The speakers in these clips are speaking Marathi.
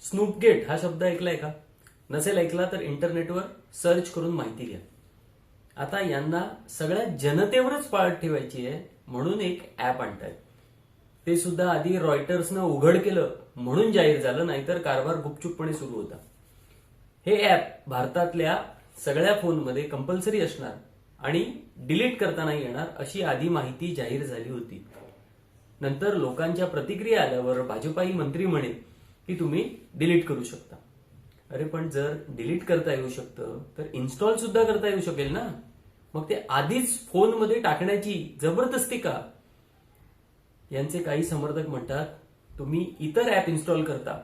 स्नूपगेट हा शब्द ऐकलाय का? नसेल ऐकला तर इंटरनेटवर सर्च करून माहिती घ्या. आता यांना सगळ्या जनतेवरच पाळत ठेवायची आहे म्हणून एक ऍप आणतायत. ते सुद्धा आधी रॉयटर्सनं उघड केलं म्हणून जाहीर झालं, नाहीतर कारभार गुपचूपपणे सुरू होता. हे ऍप भारतातल्या सगळ्या फोनमध्ये कंपल्सरी असणार आणि डिलीट करता नाही येणार अशी आधी माहिती जाहीर झाली होती. नंतर लोकांच्या प्रतिक्रिया आल्यावर भाजपाई मंत्री म्हणे की तुम्ही डिलीट करू शकता. अरे पण जर डिलीट करता येऊ शकतं तर इन्स्टॉल सुद्धा करता येऊ शकेल ना. मग ते आधीच फोनमध्ये टाकण्याची जबरदस्ती का? यांचे काही समर्थक म्हणतात तुम्ही इतर ऍप इन्स्टॉल करता,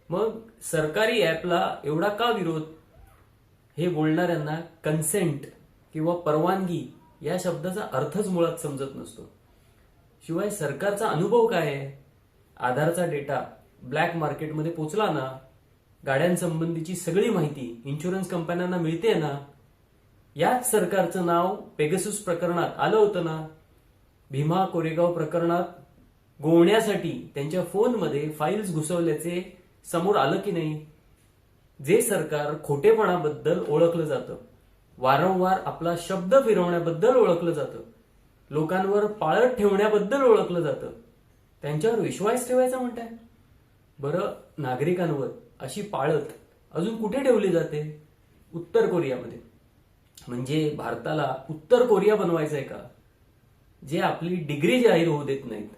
मग सरकारी ऍपला एवढा का विरोध? हे बोलणाऱ्यांना कन्सेंट किंवा परवानगी या शब्दाचा अर्थच मुळात समजत नसतो. शिवाय सरकारचा अनुभव काय आहे? आधारचा डेटा ब्लॅक मार्केटमध्ये पोचला ना, गाड्यांसंबंधीची सगळी माहिती इन्शुरन्स कंपन्यांना मिळते ना, याच सरकारचं नाव पेगासस प्रकरणात आलं होतं ना, भीमा कोरेगाव प्रकरणात गोवण्यासाठी त्यांच्या फोनमध्ये फाईल्स घुसवल्याचे समोर आलं की नाही? जे सरकार खोटेपणाबद्दल ओळखलं जातं, वारंवार आपला शब्द फिरवण्याबद्दल ओळखलं जातं, लोकांवर पाळत ठेवण्याबद्दल ओळखलं जातं, त्यांच्यावर विश्वास ठेवायचा म्हणताय? बरं, नागरिकांवर अशी पाळत अजून कुठे ठेवली जाते? उत्तर कोरियामध्ये. म्हणजे भारताला उत्तर कोरिया बनवायचं आहे का? जे आपली डिग्री जाहीर होऊ देत नाहीत,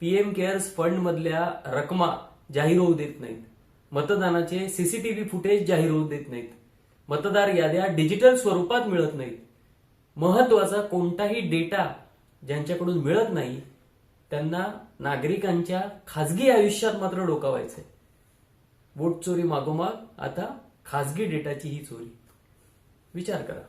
पीएम केअर्स फंड मधल्या रकमा जाहीर होऊ देत नाहीत, मतदानाचे सीसीटीव्ही फुटेज जाहीर होऊ देत नाहीत, मतदार याद्या डिजिटल स्वरूपात मिळत नाहीत, महत्वाचा कोणताही डेटा ज्यांच्याकडून मिळत नाही त्यांना नागरिकांच्या खासगी आयुष्यात मात्र डोकावायचंय. वोट चोरी मागोमाग आता खासगी डेटाची ही चोरी. विचार करा.